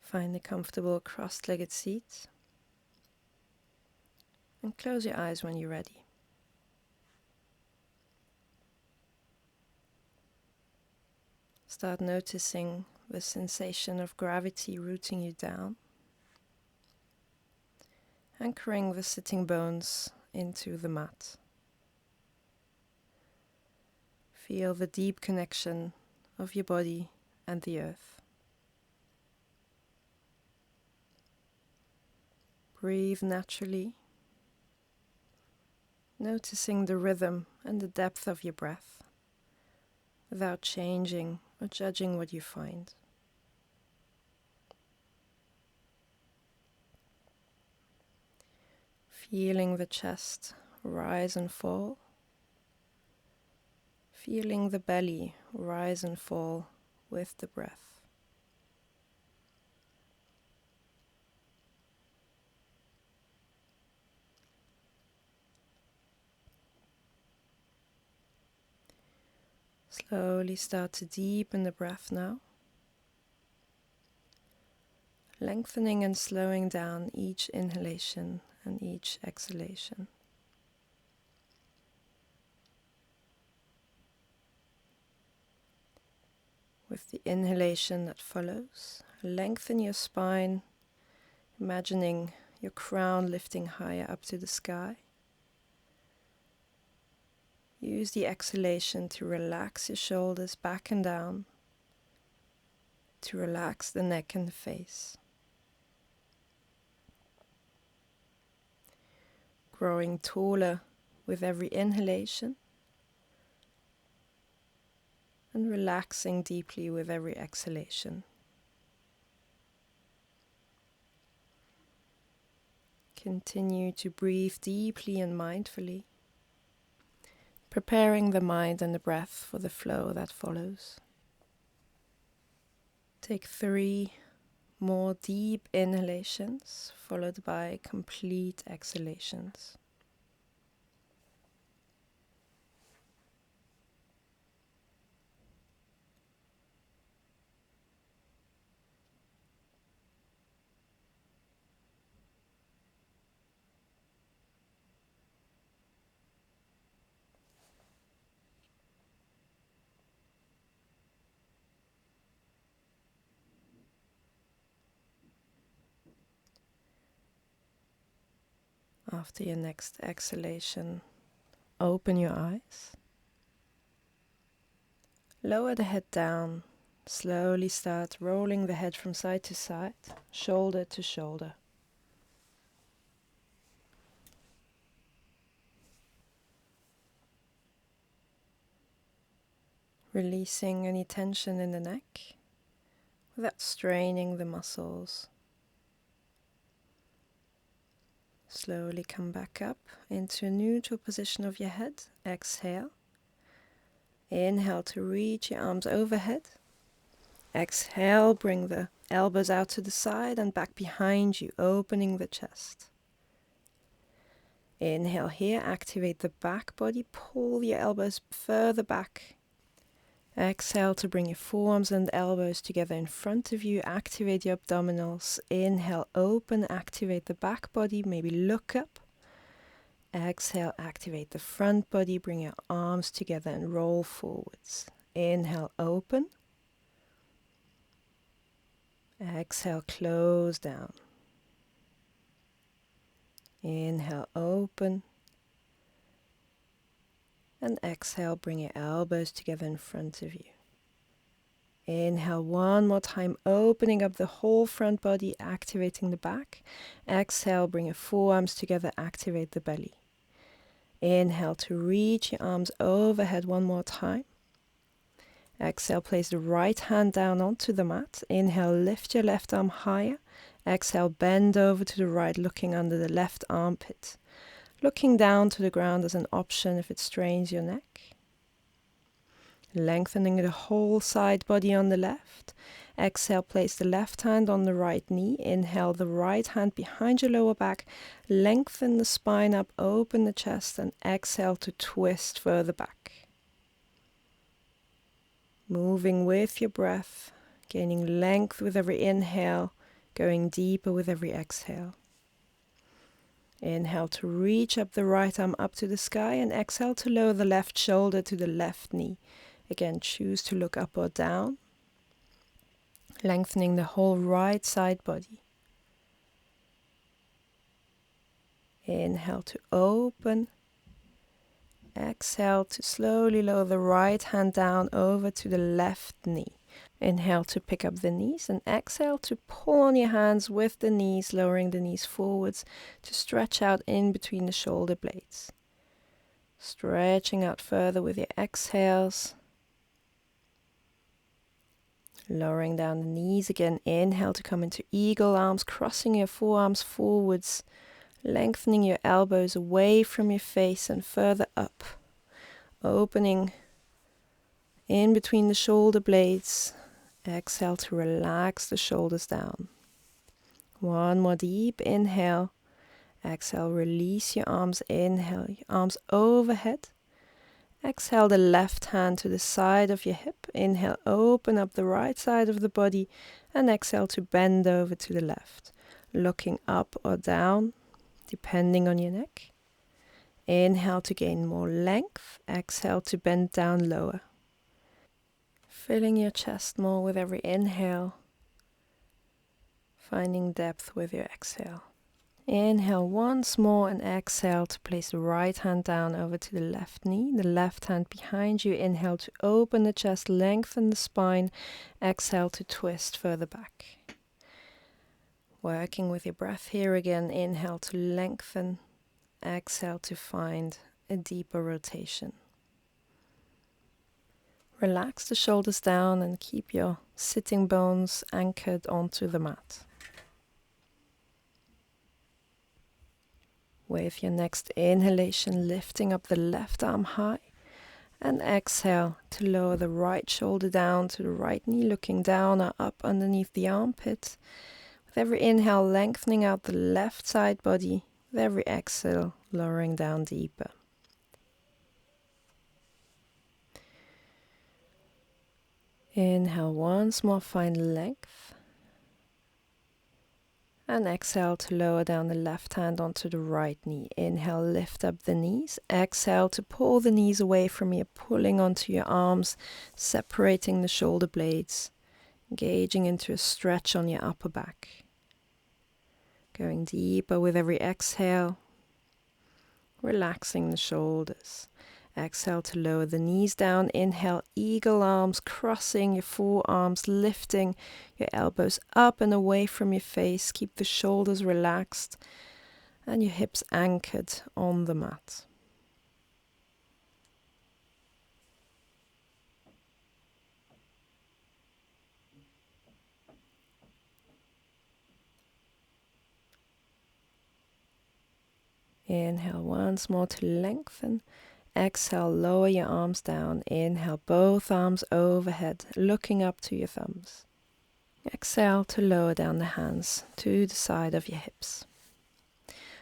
Find a comfortable cross-legged seat and close your eyes when you're ready. Start noticing the sensation of gravity rooting you down, anchoring the sitting bones into the mat. Feel the deep connection of your body and the earth. Breathe naturally, noticing the rhythm and the depth of your breath, without changing or judging what you find. Feeling the chest rise and fall. Feeling the belly rise and fall with the breath. Slowly start to deepen the breath now, lengthening and slowing down each inhalation and each exhalation. With the inhalation that follows, lengthen your spine, imagining your crown lifting higher up to the sky. Use the exhalation to relax your shoulders back and down, to relax the neck and the face. Growing taller with every inhalation and relaxing deeply with every exhalation. Continue to breathe deeply and mindfully, preparing the mind and the breath for the flow that follows. Take 3 more deep inhalations, followed by complete exhalations. After your next exhalation, open your eyes. Lower the head down. Slowly start rolling the head from side to side, shoulder to shoulder. Releasing any tension in the neck without straining the muscles. Slowly come back up into a neutral position of your head. Exhale. Inhale to reach your arms overhead. Exhale, bring the elbows out to the side and back behind you, opening the chest. Inhale here, activate the back body, pull your elbows further back. Exhale to bring your forearms and elbows together in front of you, activate your abdominals. Inhale, open, activate the back body, maybe look up. Exhale, activate the front body, bring your arms together and roll forwards. Inhale, open. Exhale, close down. Inhale, open. And exhale, bring your elbows together in front of you. Inhale one more time, opening up the whole front body, activating the back. Exhale, bring your forearms together, activate the belly. Inhale to reach your arms overhead one more time. Exhale, place the right hand down onto the mat. Inhale, lift your left arm higher. Exhale, bend over to the right, looking under the left armpit. Looking down to the ground as an option if it strains your neck. Lengthening the whole side body on the left. Exhale, place the left hand on the right knee. Inhale, the right hand behind your lower back. Lengthen the spine up, open the chest, and exhale to twist further back. Moving with your breath, gaining length with every inhale, going deeper with every exhale. Inhale to reach up the right arm up to the sky, and exhale to lower the left shoulder to the left knee. Again, choose to look up or down, lengthening the whole right side body. Inhale to open. Exhale to slowly lower the right hand down over to the left knee. Inhale to pick up the knees, and exhale to pull on your hands with the knees, lowering the knees forwards to stretch out in between the shoulder blades. Stretching out further with your exhales. Lowering down the knees again. Inhale to come into eagle arms, crossing your forearms forwards, lengthening your elbows away from your face and further up. Opening in between the shoulder blades. Exhale to relax the shoulders down. One more deep inhale. Exhale, release your arms. Inhale, your arms overhead. Exhale the left hand to the side of your hip. Inhale, open up the right side of the body. And exhale to bend over to the left. Looking up or down, depending on your neck. Inhale to gain more length. Exhale to bend down lower. Filling your chest more with every inhale. Finding depth with your exhale. Inhale once more and exhale to place the right hand down over to the left knee. The left hand behind you. Inhale to open the chest, lengthen the spine. Exhale to twist further back. Working with your breath here again. Inhale to lengthen. Exhale to find a deeper rotation. Relax the shoulders down and keep your sitting bones anchored onto the mat. With your next inhalation, lifting up the left arm high, and exhale to lower the right shoulder down to the right knee, looking down or up underneath the armpit. With every inhale, lengthening out the left side body. With every exhale, lowering down deeper. Inhale once more, find length. And exhale to lower down the left hand onto the right knee. Inhale, lift up the knees. Exhale to pull the knees away from you, pulling onto your arms, separating the shoulder blades, engaging into a stretch on your upper back. Going deeper with every exhale, relaxing the shoulders. Exhale to lower the knees down. Inhale, eagle arms, crossing your forearms, lifting your elbows up and away from your face. Keep the shoulders relaxed and your hips anchored on the mat. Inhale once more to lengthen. Exhale, lower your arms down. Inhale, both arms overhead, looking up to your thumbs. Exhale to lower down the hands to the side of your hips.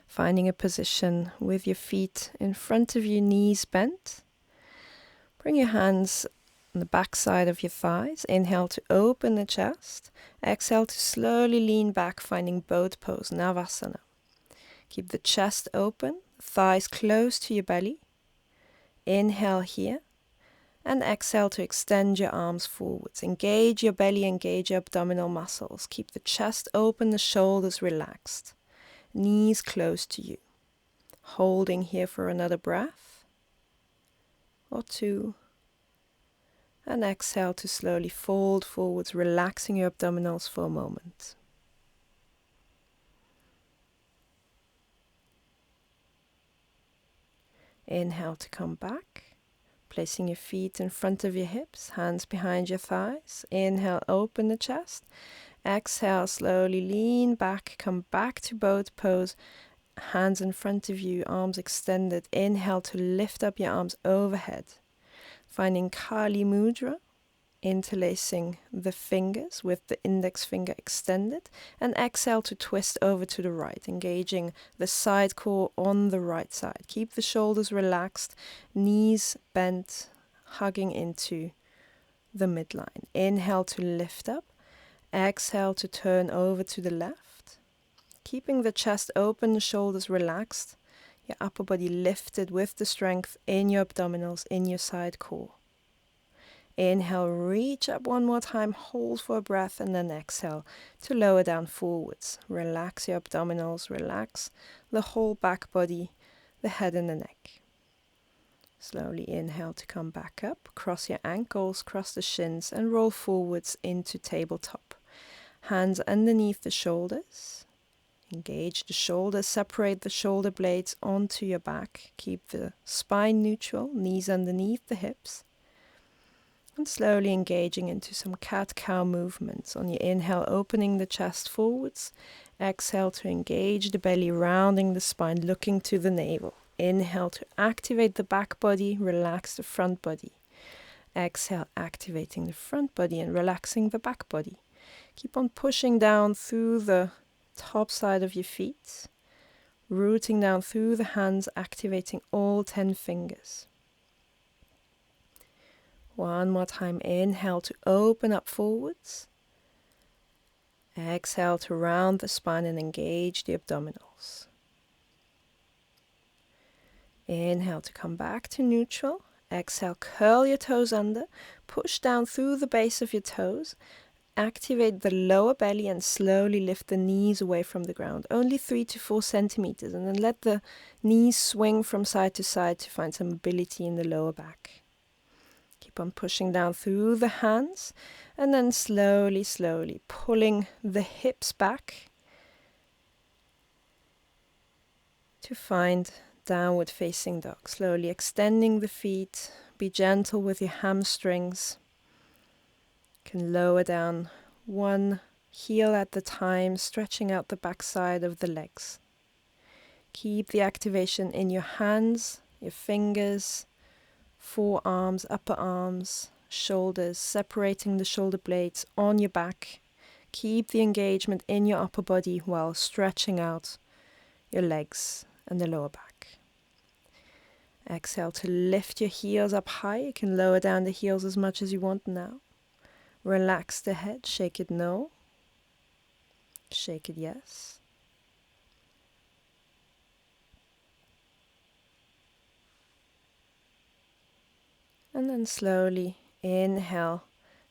Finding a position with your feet in front of you, knees bent. Bring your hands on the back side of your thighs. Inhale to open the chest. Exhale to slowly lean back, finding boat pose, Navasana. Keep the chest open, thighs close to your belly. Inhale here, and exhale to extend your arms forwards. Engage your belly, engage your abdominal muscles. Keep the chest open, the shoulders relaxed. Knees close to you. Holding here for another breath or two. And exhale to slowly fold forwards, relaxing your abdominals for a moment. Inhale to come back, placing your feet in front of your hips, hands behind your thighs. Inhale, open the chest. Exhale, slowly lean back, come back to boat pose. Hands in front of you, arms extended. Inhale to lift up your arms overhead. Finding Kali Mudra, interlacing the fingers with the index finger extended, and exhale to twist over to the right, engaging the side core on the right side. Keep the shoulders relaxed, knees bent, hugging into the midline. Inhale to lift up. Exhale to turn over to the left. Keeping the chest open, the shoulders relaxed. Your upper body lifted with the strength in your abdominals, in your side core. Inhale, reach up one more time, hold for a breath, and then exhale to lower down forwards. Relax your abdominals, relax the whole back body, the head and the neck. Slowly inhale to come back up, cross your ankles, cross the shins, and roll forwards into tabletop. Hands underneath the shoulders. Engage the shoulders, separate the shoulder blades onto your back. Keep the spine neutral, knees underneath the hips. And slowly engaging into some cat-cow movements. On your inhale, opening the chest forwards. Exhale to engage the belly, rounding the spine, looking to the navel. Inhale to activate the back body, relax the front body. Exhale, activating the front body and relaxing the back body. Keep on pushing down through the top side of your feet, rooting down through the hands, activating all 10 fingers. One more time, inhale to open up forwards. Exhale to round the spine and engage the abdominals. Inhale to come back to neutral. Exhale, curl your toes under, push down through the base of your toes. Activate the lower belly and slowly lift the knees away from the ground, only 3 to 4 centimeters, and then let the knees swing from side to side to find some mobility in the lower back. Keep on pushing down through the hands, and then slowly, slowly pulling the hips back to find downward facing dog. Slowly extending the feet, be gentle with your hamstrings. Can lower down one heel at a time, stretching out the backside of the legs. Keep the activation in your hands, your fingers, forearms, upper arms, shoulders, separating the shoulder blades on your back. Keep the engagement in your upper body while stretching out your legs and the lower back. Exhale to lift your heels up high. You can lower down the heels as much as you want now. Relax the head, shake it no, shake it yes. And then slowly inhale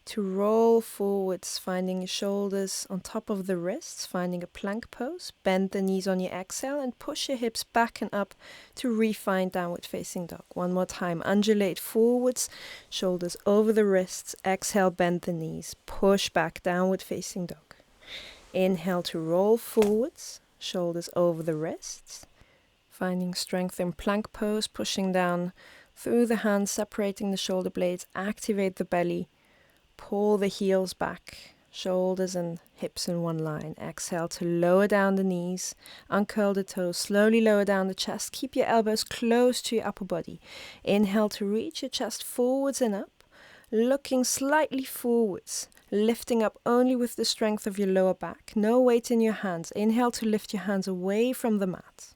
to roll forwards, finding your shoulders on top of the wrists, finding a plank pose. Bend the knees on your exhale and push your hips back and up to refine downward facing dog. One more time, undulate forwards, shoulders over the wrists. Exhale, bend the knees, push back, downward facing dog. Inhale to roll forwards, shoulders over the wrists. Finding strength in plank pose, pushing down through the hands, separating the shoulder blades, activate the belly. Pull the heels back, shoulders and hips in one line. Exhale to lower down the knees, uncurl the toes, slowly lower down the chest. Keep your elbows close to your upper body. Inhale to reach your chest forwards and up, looking slightly forwards, lifting up only with the strength of your lower back. No weight in your hands. Inhale to lift your hands away from the mat.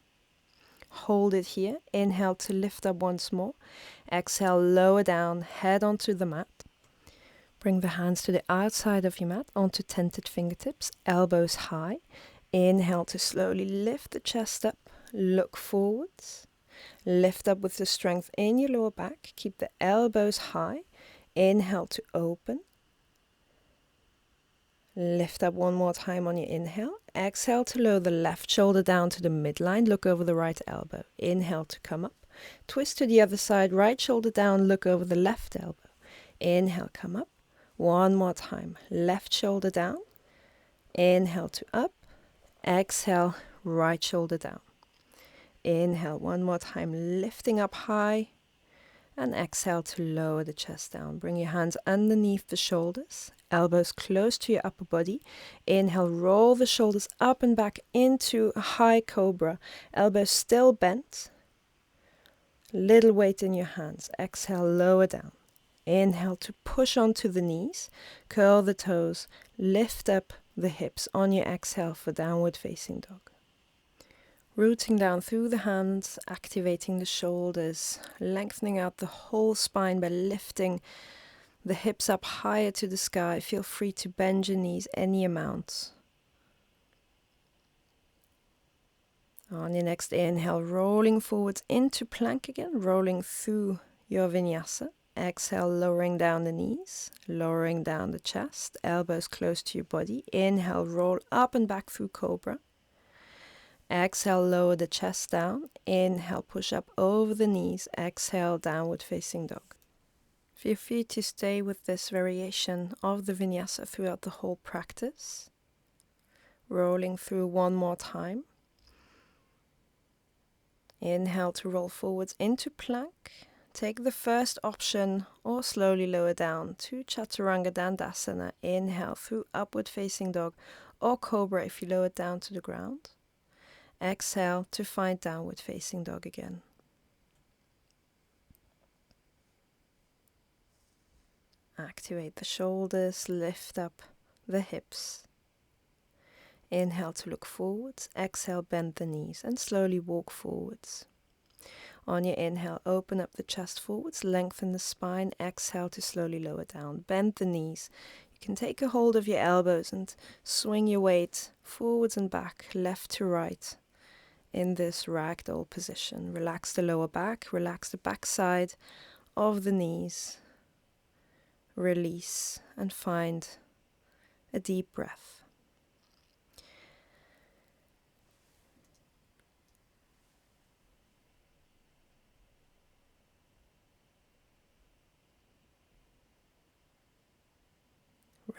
Hold it here. Inhale to lift up once more. Exhale, lower down, head onto the mat. Bring the hands to the outside of your mat, onto tented fingertips, elbows high. Inhale to slowly lift the chest up, look forwards. Lift up with the strength in your lower back. Keep the elbows high. Inhale to open. Lift up one more time on your inhale. Exhale to lower the left shoulder down to the midline. Look over the right elbow. Inhale to come up. Twist to the other side. Right shoulder down. Look over the left elbow. Inhale, come up. One more time. Left shoulder down. Inhale to up. Exhale, right shoulder down. Inhale one more time, lifting up high. And exhale to lower the chest down. Bring your hands underneath the shoulders. Elbows close to your upper body. Inhale, roll the shoulders up and back into a high cobra. Elbows still bent. Little weight in your hands. Exhale, lower down. Inhale to push onto the knees, curl the toes, lift up the hips on your exhale for downward facing dog. Rooting down through the hands, activating the shoulders, lengthening out the whole spine by lifting the hips up higher to the sky. Feel free to bend your knees any amount. On your next inhale, rolling forwards into plank again, rolling through your vinyasa. Exhale, lowering down the knees, lowering down the chest, elbows close to your body. Inhale, roll up and back through cobra. Exhale, lower the chest down. Inhale, push up over the knees. Exhale, downward facing dog. Feel free to stay with this variation of the vinyasa throughout the whole practice. Rolling through one more time. Inhale to roll forwards into plank. Take the first option or slowly lower down to Chaturanga Dandasana. Inhale through upward facing dog or cobra if you lower it down to the ground. Exhale to find downward facing dog again. Activate the shoulders, lift up the hips. Inhale to look forwards, exhale bend the knees and slowly walk forwards. On your inhale, open up the chest forwards, lengthen the spine, exhale to slowly lower down, bend the knees. You can take a hold of your elbows and swing your weight forwards and back, left to right in this ragdoll position. Relax the lower back, relax the back side of the knees. Release and find a deep breath.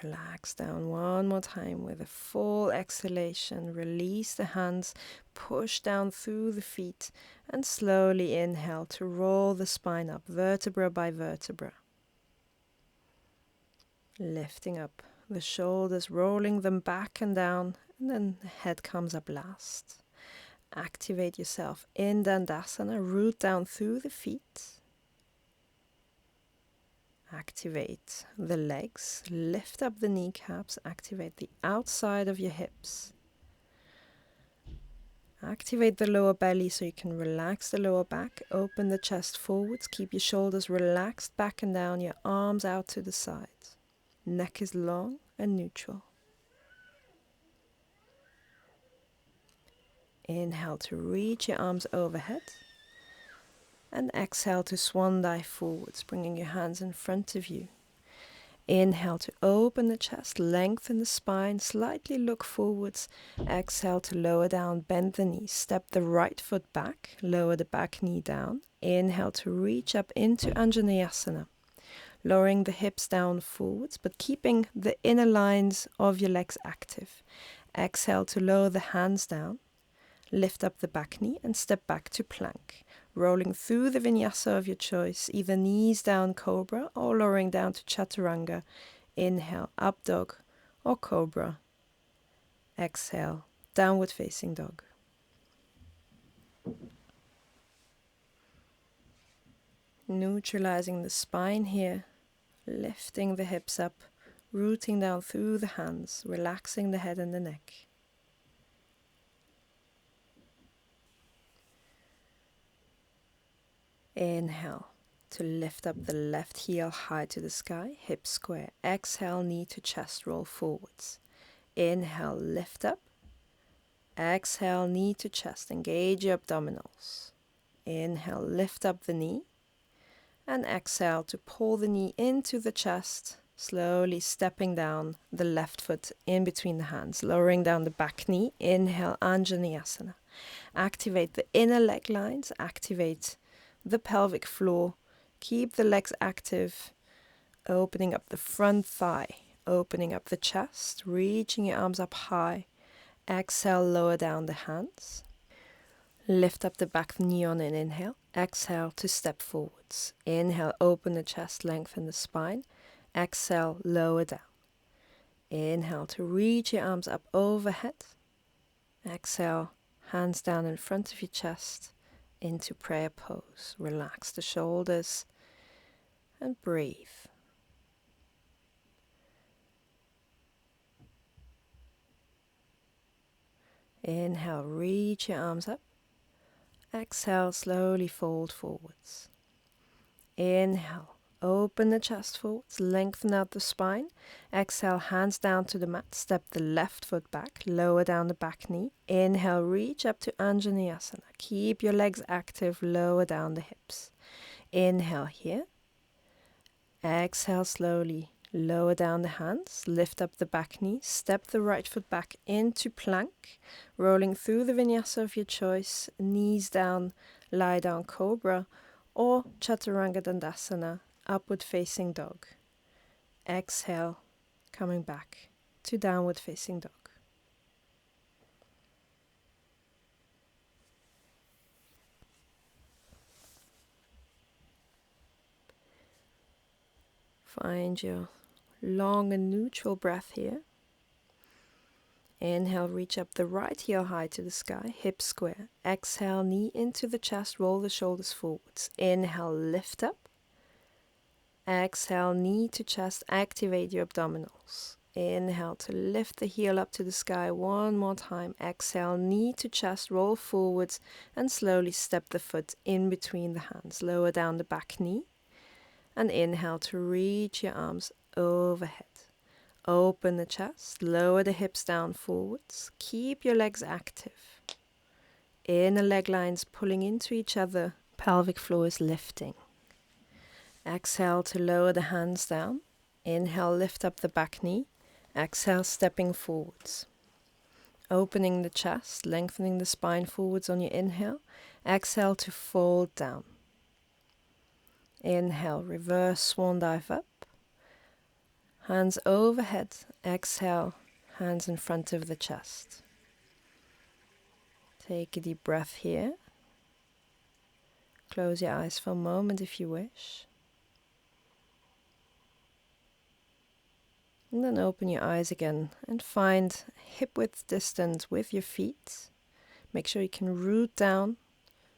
Relax down one more time with a full exhalation. Release the hands, push down through the feet, and slowly inhale to roll the spine up, vertebra by vertebra. Lifting up the shoulders, rolling them back and down, and then the head comes up last. Activate yourself in Dandasana, root down through the feet. Activate the legs, lift up the kneecaps, activate the outside of your hips. Activate the lower belly so you can relax the lower back, open the chest forwards, keep your shoulders relaxed back and down, your arms out to the sides. Neck is long and neutral. Inhale to reach your arms overhead. And exhale to swan dive forwards, bringing your hands in front of you. Inhale to open the chest, lengthen the spine, slightly look forwards. Exhale to lower down, bend the knees, step the right foot back, lower the back knee down. Inhale to reach up into Anjaneyasana, lowering the hips down forwards, but keeping the inner lines of your legs active. Exhale to lower the hands down, lift up the back knee and step back to plank. Rolling through the vinyasa of your choice, either knees down cobra or lowering down to chaturanga. Inhale, up dog or cobra. Exhale, downward facing dog. Neutralizing the spine here, lifting the hips up, rooting down through the hands, relaxing the head and the neck. Inhale to lift up the left heel high to the sky, hips square. Exhale, knee to chest, roll forwards. Inhale, lift up. Exhale, knee to chest, engage your abdominals. Inhale, lift up the knee. And exhale to pull the knee into the chest, slowly stepping down the left foot in between the hands, lowering down the back knee. Inhale, Anjaneyasana. Activate the inner leg lines, activate the pelvic floor, keep the legs active, opening up the front thigh, opening up the chest, reaching your arms up high. Exhale, lower down the hands. Lift up the back knee on an inhale. Exhale to step forwards. Inhale, open the chest, lengthen the spine. Exhale, lower down. Inhale to reach your arms up overhead. Exhale, hands down in front of your chest. Into prayer pose. Relax the shoulders and breathe. Inhale, reach your arms up. Exhale, slowly fold forwards. Inhale, Open the chest forwards, lengthen out the spine. Exhale, hands down to the mat. Step the left foot back, lower down the back knee. Inhale, reach up to Anjaneyasana. Keep your legs active, lower down the hips. Inhale here. Exhale slowly, lower down the hands, lift up the back knee, step the right foot back into plank, rolling through the vinyasa of your choice, knees down, lie down cobra, or chaturanga dandasana, upward facing dog. Exhale, coming back to downward facing dog. Find your long and neutral breath here. Inhale, reach up the right heel high to the sky, hips square. Exhale, knee into the chest, roll the shoulders forwards. Inhale, lift up. Exhale, knee to chest, activate your abdominals. Inhale to lift the heel up to the sky one more time. Exhale, knee to chest, roll forwards, and slowly step the foot in between the hands. Lower down the back knee. And inhale to reach your arms overhead. Open the chest, lower the hips down forwards. Keep your legs active. Inner leg lines pulling into each other. Pelvic floor is lifting. Exhale to lower the hands down. Inhale, lift up the back knee. Exhale, stepping forwards. Opening the chest, lengthening the spine forwards on your inhale. Exhale to fold down. Inhale, reverse swan dive up. Hands overhead. Exhale, hands in front of the chest. Take a deep breath here. Close your eyes for a moment if you wish. And then open your eyes again and find hip width distance with your feet. Make sure you can root down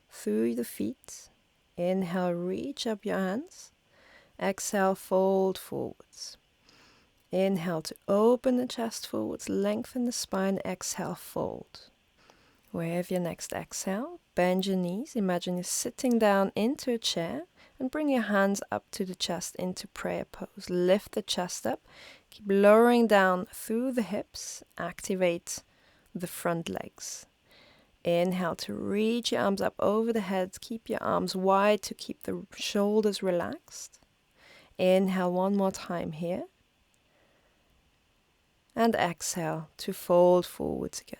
through the feet. Inhale, reach up your hands. Exhale, fold forwards. Inhale to open the chest forwards, lengthen the spine. Exhale, fold. With your next exhale, bend your knees. Imagine you're sitting down into a chair and bring your hands up to the chest into prayer pose. Lift the chest up. Keep lowering down through the hips. Activate the front legs. Inhale to reach your arms up over the head. Keep your arms wide to keep the shoulders relaxed. Inhale one more time here. And exhale to fold forwards again.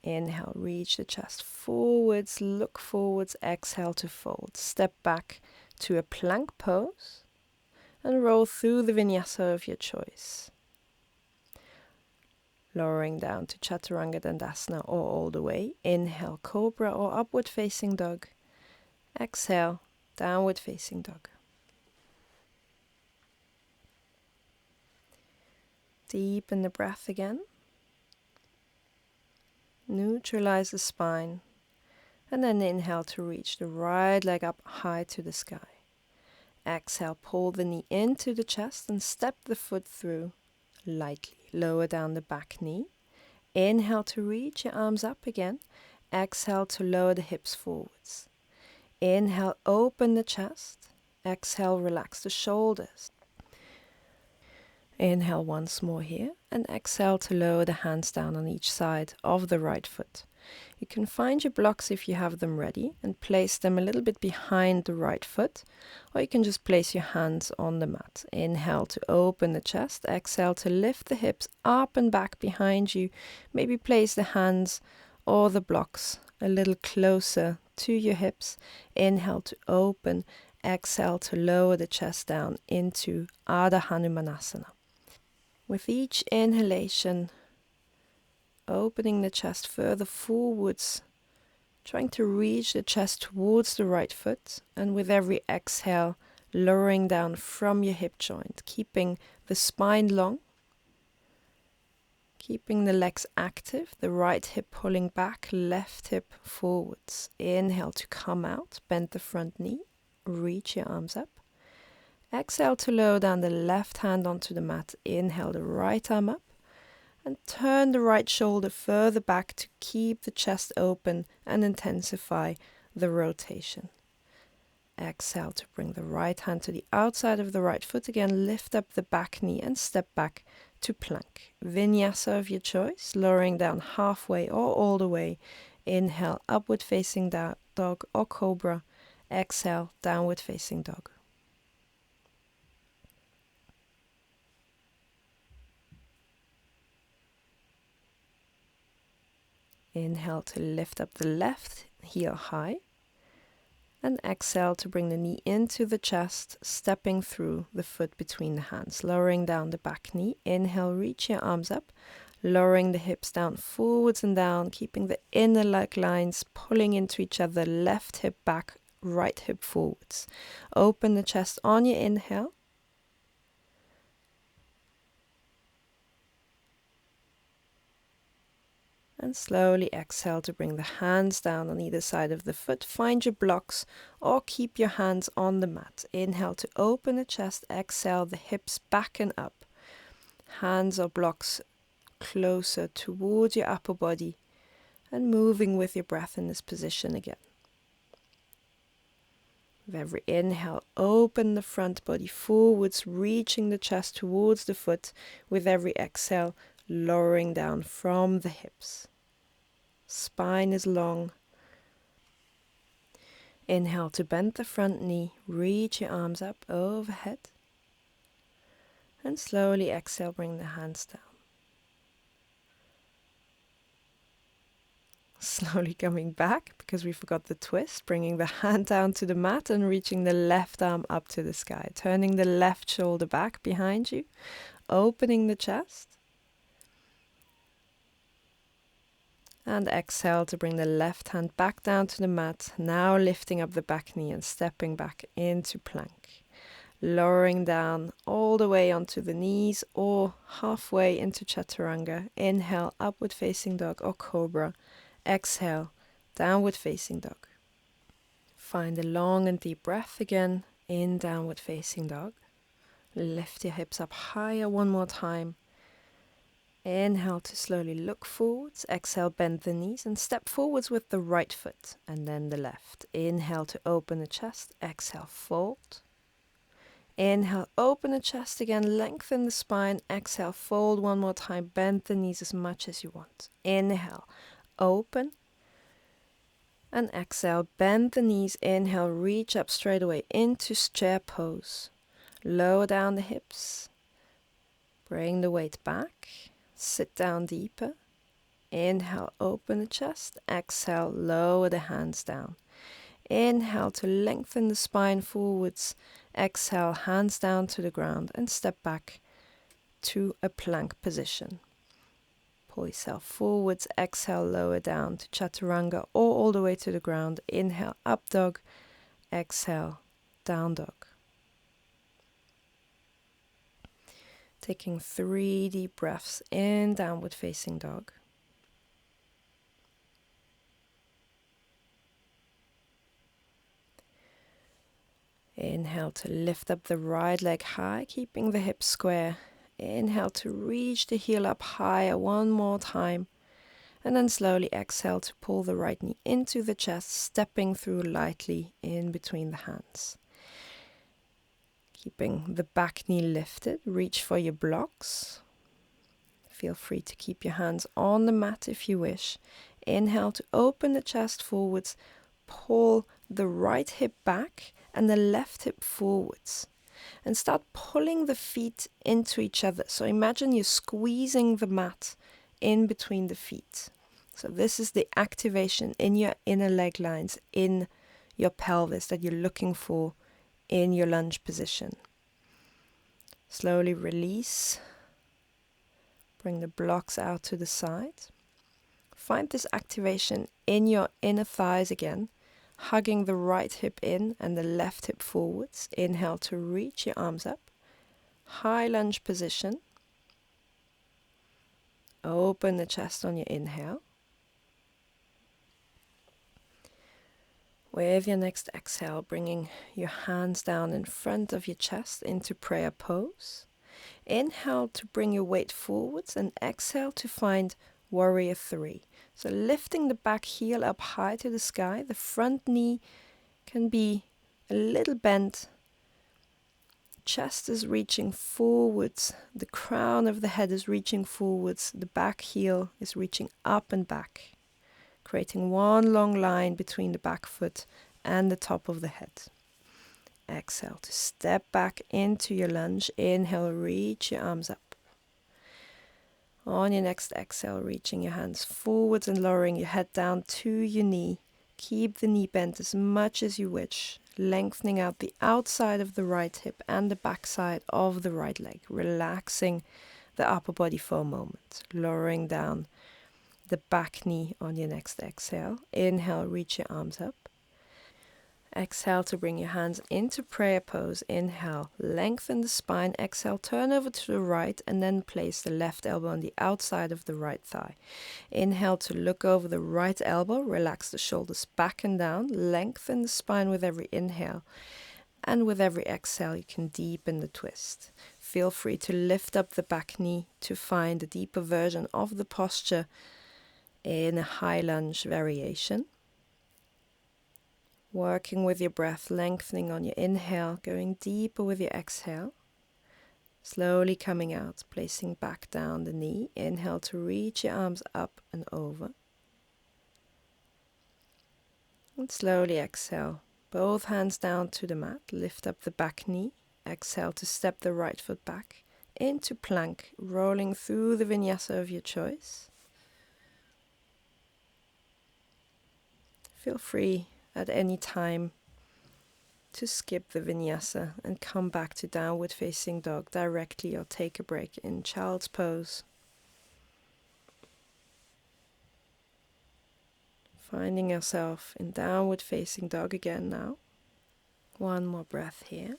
Inhale, reach the chest forwards, look forwards. Exhale to fold. Step back to a plank pose and roll through the vinyasa of your choice. Lowering down to chaturanga dandasana or all the way. Inhale, cobra or upward facing dog. Exhale, downward facing dog. Deepen the breath again. Neutralize the spine. And then inhale to reach the right leg up high to the sky. Exhale, pull the knee into the chest and step the foot through lightly. Lower down the back knee. Inhale to reach your arms up again. Exhale to lower the hips forwards. Inhale, open the chest. Exhale, relax the shoulders. Inhale once more here. And exhale to lower the hands down on each side of the right foot. You can find your blocks if you have them ready and place them a little bit behind the right foot, or you can just place your hands on the mat. Inhale to open the chest. Exhale to lift the hips up and back behind you. Maybe place the hands or the blocks a little closer to your hips. Inhale to open. Exhale to lower the chest down into Ardha Hanumanasana. With each inhalation, opening the chest further forwards, trying to reach the chest towards the right foot, and with every exhale, lowering down from your hip joint, keeping the spine long, keeping the legs active, the right hip pulling back, left hip forwards. Inhale to come out, bend the front knee, reach your arms up. Exhale to lower down the left hand onto the mat. Inhale the right arm up. And turn the right shoulder further back to keep the chest open and intensify the rotation. exhale to bring the right hand to the outside of the right foot again. Lift up the back knee and step back to plank. Vinyasa of your choice, lowering down halfway or all the way. Inhale, upward facing dog or cobra. Exhale, downward facing dog. Inhale to lift up the left heel high. And exhale to bring the knee into the chest, stepping through the foot between the hands, lowering down the back knee. Inhale, reach your arms up, lowering the hips down, forwards and down, keeping the inner leg lines pulling into each other, left hip back, right hip forwards. Open the chest on your inhale. And slowly exhale to bring the hands down on either side of the foot. Find your blocks or keep your hands on the mat. Inhale to open the chest. Exhale the hips back and up. Hands or blocks closer towards your upper body and moving with your breath in this position again. With every inhale, open the front body forwards, reaching the chest towards the foot. With every exhale, lowering down from the hips. Spine is long. Inhale to bend the front knee, reach your arms up overhead. And slowly exhale, bring the hands down. Slowly coming back, because we forgot the twist, bringing the hand down to the mat and reaching the left arm up to the sky. Turning the left shoulder back behind you, opening the chest. And exhale to bring the left hand back down to the mat. Now lifting up the back knee and stepping back into plank. Lowering down all the way onto the knees or halfway into chaturanga. Inhale, upward facing dog or cobra. Exhale, downward facing dog. Find a long and deep breath again in downward facing dog. Lift your hips up higher one more time. Inhale to slowly look forwards. Exhale, bend the knees and step forwards with the right foot and then the left. Inhale to open the chest. Exhale, fold. Inhale, open the chest again, lengthen the spine. Exhale, fold one more time. Bend the knees as much as you want. Inhale, open. And exhale, bend the knees. Inhale, reach up straight away into chair pose. Lower down the hips. Bring the weight back. Sit down deeper. Inhale, open the chest. Exhale, lower the hands down. Inhale to lengthen the spine forwards. Exhale, hands down to the ground and step back to a plank position. Pull yourself forwards. Exhale, lower down to chaturanga or all the way to the ground. Inhale, up dog. Exhale, down dog. Taking 3 deep breaths in downward facing dog. Inhale to lift up the right leg high, keeping the hips square. Inhale to reach the heel up higher one more time. And then slowly exhale to pull the right knee into the chest, stepping through lightly in between the hands. Keeping the back knee lifted, reach for your blocks. Feel free to keep your hands on the mat if you wish. Inhale to open the chest forwards, pull the right hip back and the left hip forwards. And start pulling the feet into each other. So imagine you're squeezing the mat in between the feet. So this is the activation in your inner leg lines, in your pelvis that you're looking for in your lunge position. Slowly release. Bring the blocks out to the side. Find this activation in your inner thighs again, hugging the right hip in and the left hip forwards. Inhale to reach your arms up. High lunge position. Open the chest on your inhale. With your next exhale, bringing your hands down in front of your chest into prayer pose. Inhale to bring your weight forwards and exhale to find warrior 3. So lifting the back heel up high to the sky. The front knee can be a little bend. Chest is reaching forwards, the crown of the head is reaching forwards, the back heel is reaching up and back, creating one long line between the back foot and the top of the head. Exhale to step back into your lunge. Inhale, reach your arms up. On your next exhale, reaching your hands forwards and lowering your head down to your knee. Keep the knee bent as much as you wish, lengthening out the outside of the right hip and the back side of the right leg, relaxing the upper body for a moment, lowering down the back knee on your next exhale. Inhale, reach your arms up. Exhale to bring your hands into prayer pose. Inhale, lengthen the spine. Exhale, turn over to the right and then place the left elbow on the outside of the right thigh. Inhale to look over the right elbow. Relax the shoulders back and down. Lengthen the spine with every inhale. And with every exhale, you can deepen the twist. Feel free to lift up the back knee to find a deeper version of the posture in a high lunge variation. Working with your breath, lengthening on your inhale, going deeper with your exhale. Slowly coming out, placing back down the knee. Inhale to reach your arms up and over. And slowly exhale. Both hands down to the mat. Lift up the back knee. Exhale to step the right foot back into plank, rolling through the vinyasa of your choice. Feel free at any time to skip the vinyasa and come back to downward facing dog directly or take a break in child's pose. Finding yourself in downward facing dog again now. One more breath here.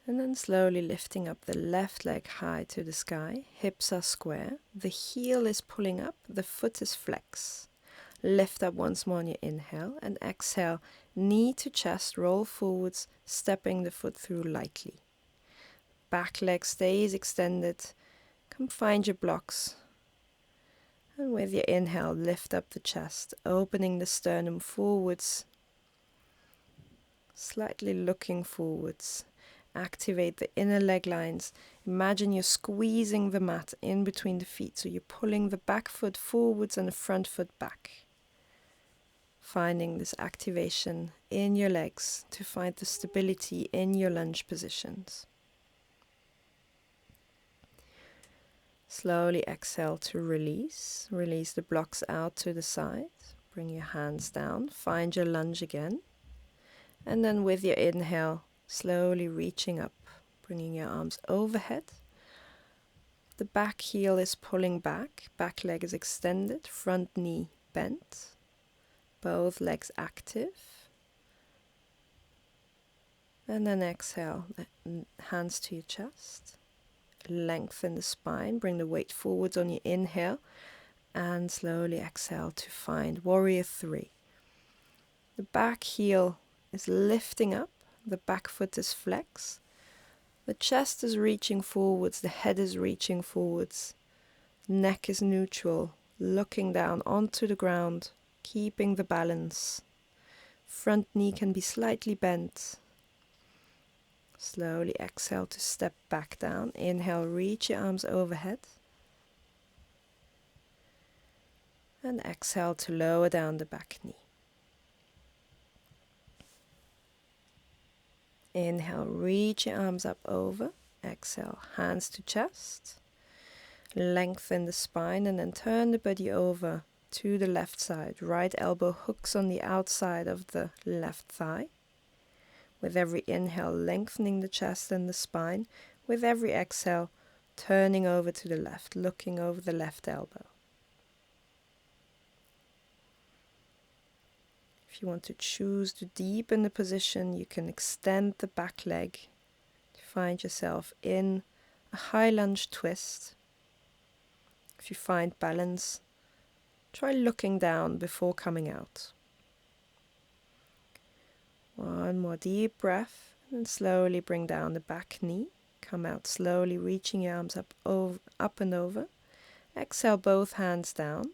And then slowly lifting up the left leg high to the sky. Hips are square. The heel is pulling up. The foot is flex. Lift up once more on your inhale and exhale. Knee to chest, roll forwards, stepping the foot through lightly. Back leg stays extended. Come find your blocks. And with your inhale, lift up the chest, opening the sternum forwards. Slightly looking forwards. Activate the inner leg lines. Imagine you're squeezing the mat in between the feet, so you're pulling the back foot forwards and the front foot back. Finding this activation in your legs to find the stability in your lunge positions. Slowly exhale to release. Release the blocks out to the side. Bring your hands down. Find your lunge again. And then with your inhale, slowly reaching up, bringing your arms overhead. The back heel is pulling back. Back leg is extended. Front knee bent. Both legs active. And then exhale, hands to your chest. Lengthen the spine, bring the weight forwards on your inhale. And slowly exhale to find warrior 3. The back heel is lifting up. The back foot is flex. The chest is reaching forwards. The head is reaching forwards. Neck is neutral, looking down onto the ground. Keeping the balance. Front knee can be slightly bent. Slowly exhale to step back down. Inhale, reach your arms overhead. And exhale to lower down the back knee. Inhale, reach your arms up over. Exhale, hands to chest. Lengthen the spine and then turn the body over to the left side. Right elbow hooks on the outside of the left thigh. With every inhale, lengthening the chest and the spine. With every exhale, turning over to the left, looking over the left elbow. If you want to choose to deepen the position, you can extend the back leg to find yourself in a high lunge twist. If you find balance, try looking down before coming out. One more deep breath and slowly bring down the back knee. Come out slowly, reaching your arms up and over. Exhale, both hands down.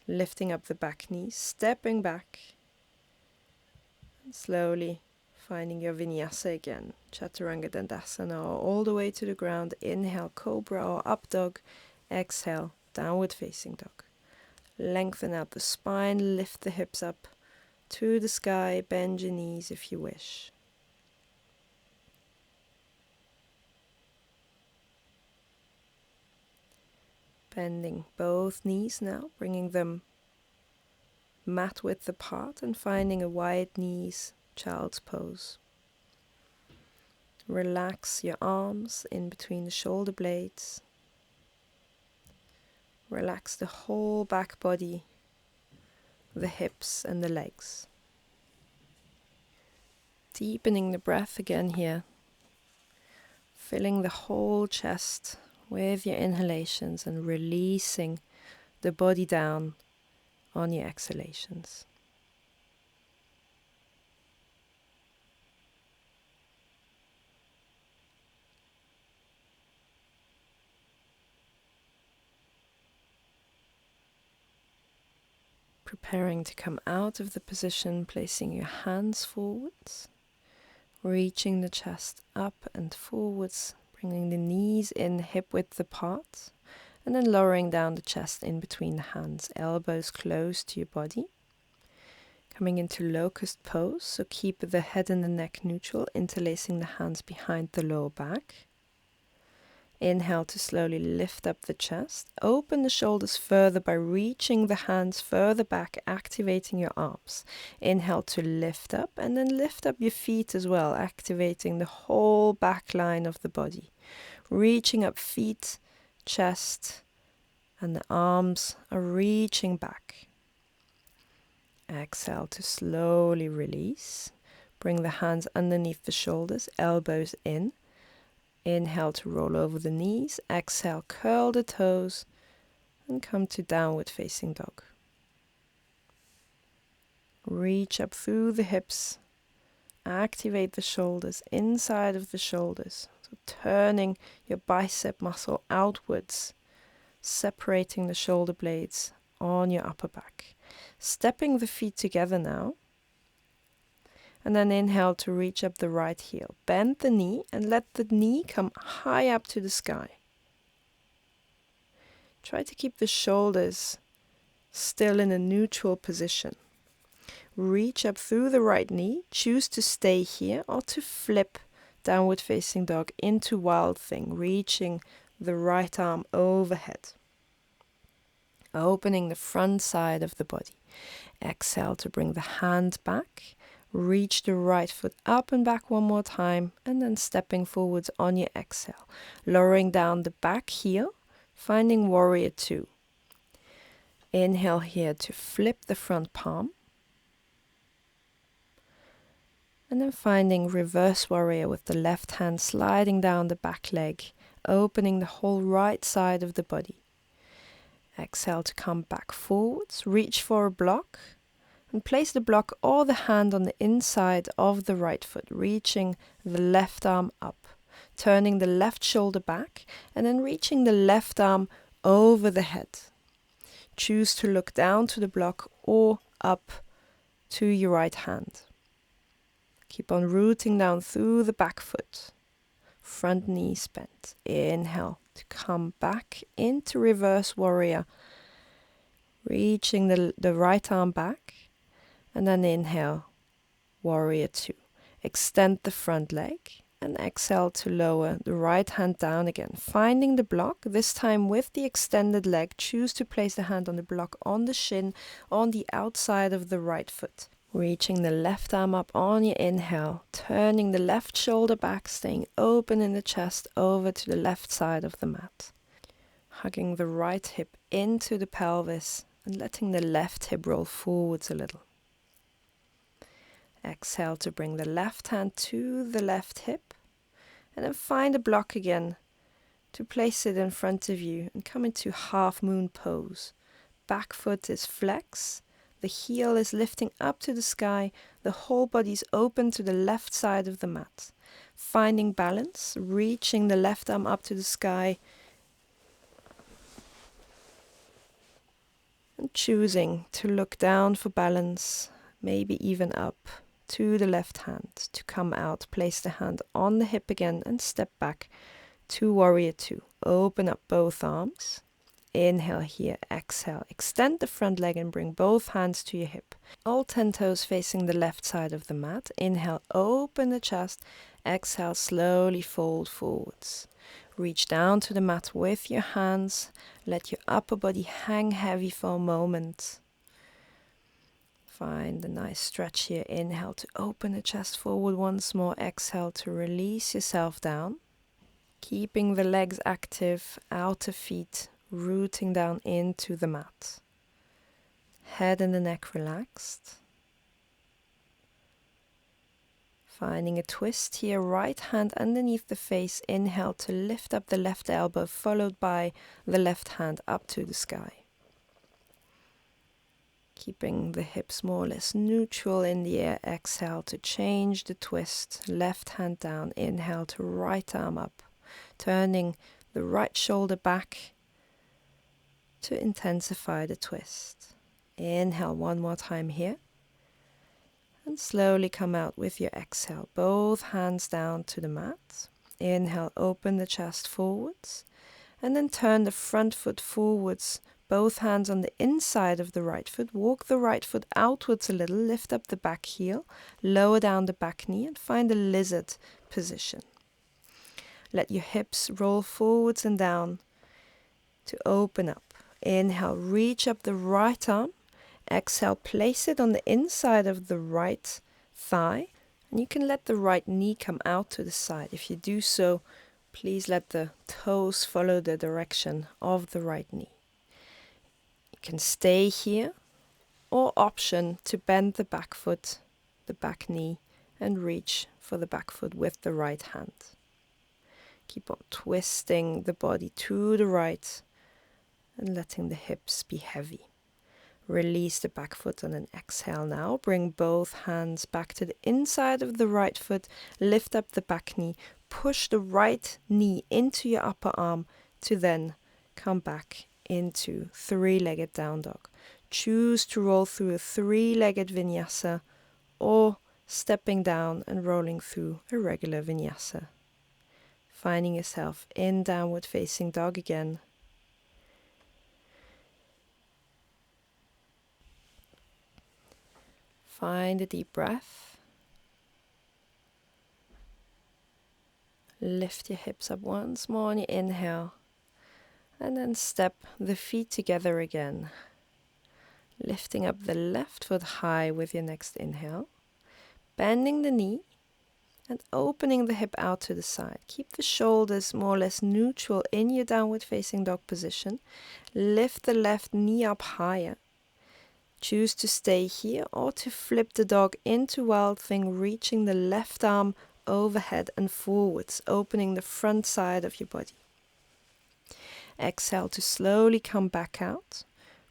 Lifting up the back knee, stepping back. Slowly finding your vinyasa again. Chaturanga Dandasana, or all the way to the ground. Inhale, cobra or up dog. Exhale, downward facing dog. Lengthen out the spine, lift the hips up to the sky, bend your knees if you wish. Bending both knees now, bringing them mat width apart and finding a wide knees, child's pose. Relax your arms in between the shoulder blades. Relax the whole back body, the hips and the legs. Deepening the breath again here. Filling the whole chest with your inhalations and releasing the body down on your exhalations. Preparing to come out of the position, placing your hands forwards, reaching the chest up and forwards, bringing the knees in hip width apart, and then lowering down the chest in between the hands, elbows close to your body. Coming into locust pose, so keep the head and the neck neutral, interlacing the hands behind the lower back. Inhale to slowly lift up the chest. Open the shoulders further by reaching the hands further back, activating your arms. Inhale to lift up, and then lift up your feet as well, activating the whole back line of the body. Reaching up feet, chest, and the arms are reaching back. Exhale to slowly release. Bring the hands underneath the shoulders, elbows in. Inhale to roll over the knees. Exhale, curl the toes and come to downward facing dog. Reach up through the hips. Activate the shoulders, inside of the shoulders. So turning your bicep muscle outwards, separating the shoulder blades on your upper back. Stepping the feet together now. And then inhale to reach up the right heel. Bend the knee and let the knee come high up to the sky. Try to keep the shoulders still in a neutral position. Reach up through the right knee. Choose to stay here or to flip downward facing dog into wild thing, reaching the right arm overhead. Opening the front side of the body. Exhale to bring the hand back. Reach the right foot up and back one more time, and then stepping forwards on your exhale. Lowering down the back heel, finding warrior two. Inhale here to flip the front palm. And then finding reverse warrior with the left hand sliding down the back leg, opening the whole right side of the body. Exhale to come back forwards, reach for a block. And place the block or the hand on the inside of the right foot, reaching the left arm up, turning the left shoulder back, and then reaching the left arm over the head. Choose to look down to the block or up to your right hand. Keep on rooting down through the back foot, front knees bent. Inhale to come back into reverse warrior, reaching the right arm back. And then inhale, warrior two. Extend the front leg and exhale to lower the right hand down again. Finding the block, this time with the extended leg, choose to place the hand on the block on the shin, on the outside of the right foot. Reaching the left arm up on your inhale, turning the left shoulder back, staying open in the chest over to the left side of the mat. Hugging the right hip into the pelvis and letting the left hip roll forwards a little. Exhale to bring the left hand to the left hip, and then find a block again to place it in front of you and come into half moon pose. Back foot is flex, the heel is lifting up to the sky, the whole body is open to the left side of the mat. Finding balance, reaching the left arm up to the sky, and choosing to look down for balance, maybe even up to the left hand. To come out, place the hand on the hip again and step back to warrior two. Open up both arms. Inhale here, exhale. Extend the front leg and bring both hands to your hip. All 10 toes facing the left side of the mat. Inhale, open the chest. Exhale, slowly fold forwards. Reach down to the mat with your hands. Let your upper body hang heavy for a moment. Find a nice stretch here. Inhale to open the chest forward once more. Exhale to release yourself down. Keeping the legs active, outer feet rooting down into the mat. Head and the neck relaxed. Finding a twist here, right hand underneath the face. Inhale to lift up the left elbow, followed by the left hand up to the sky. Keeping the hips more or less neutral in the air. Exhale to change the twist. Left hand down. Inhale to right arm up. Turning the right shoulder back to intensify the twist. Inhale one more time here. And slowly come out with your exhale. Both hands down to the mat. Inhale, open the chest forwards. And then turn the front foot forwards. Both hands on the inside of the right foot. Walk the right foot outwards a little. Lift up the back heel. Lower down the back knee and find a lizard position. Let your hips roll forwards and down to open up. Inhale, reach up the right arm. Exhale, place it on the inside of the right thigh. And you can let the right knee come out to the side. If you do so, please let the toes follow the direction of the right knee. You can stay here, or option to bend the back foot, the back knee, and reach for the back foot with the right hand. Keep on twisting the body to the right and letting the hips be heavy. Release the back foot on an exhale now. Bring both hands back to the inside of the right foot. Lift up the back knee. Push the right knee into your upper arm to then come back into three-legged down dog. Choose to roll through a three-legged vinyasa or stepping down and rolling through a regular vinyasa. Finding yourself in downward facing dog again. Find a deep breath. Lift your hips up once more on your inhale. And then step the feet together again. Lifting up the left foot high with your next inhale. Bending the knee and opening the hip out to the side. Keep the shoulders more or less neutral in your downward facing dog position. Lift the left knee up higher. Choose to stay here or to flip the dog into Wild Thing, reaching the left arm overhead and forwards, opening the front side of your body. Exhale to slowly come back out.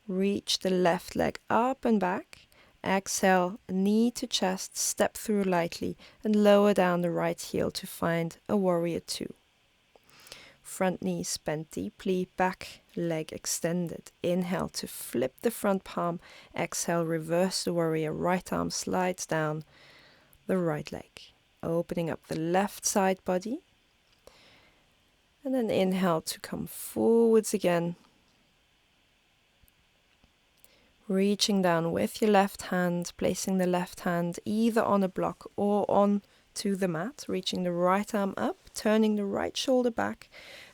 Reach the left leg up and back. Exhale, knee to chest, step through lightly and lower down the right heel to find a warrior two. Front knee bent deeply, back leg extended. Inhale to flip the front palm. Exhale, reverse the warrior. Right arm slides down the right leg. Opening up the left side body. And then inhale to come forwards again. Reaching down with your left hand, placing the left hand either on a block or on to the mat. Reaching the right arm up, turning the right shoulder back.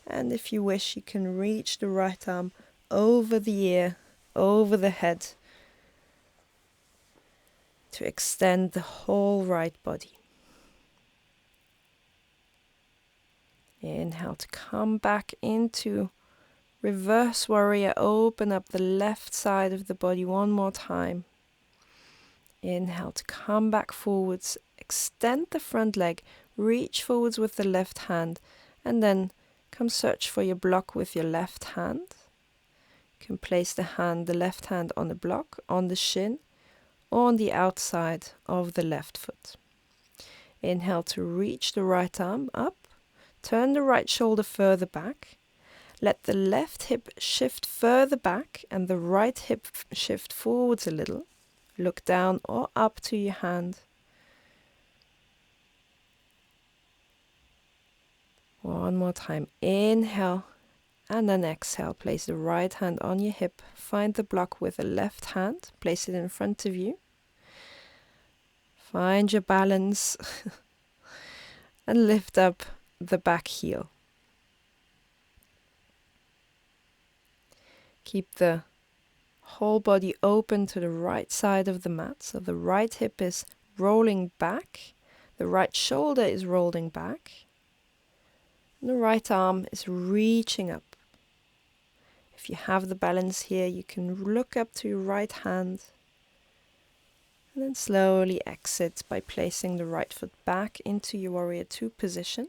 And if you wish, you can reach the right arm over the ear, over the head, to extend the whole right body. Inhale to come back into reverse warrior. Open up the left side of the body one more time. Inhale to come back forwards. Extend the front leg. Reach forwards with the left hand. And then come search for your block with your left hand. You can place the left hand on the block, on the shin, or on the outside of the left foot. Inhale to reach the right arm up. Turn the right shoulder further back. Let the left hip shift further back and the right hip shift forwards a little. Look down or up to your hand. One more time. Inhale. And then exhale. Place the right hand on your hip. Find the block with the left hand. Place it in front of you. Find your balance. And lift up the back heel. Keep the whole body open to the right side of the mat. So the right hip is rolling back. The right shoulder is rolling back. And the right arm is reaching up. If you have the balance here, you can look up to your right hand. And then slowly exit by placing the right foot back into your warrior two position.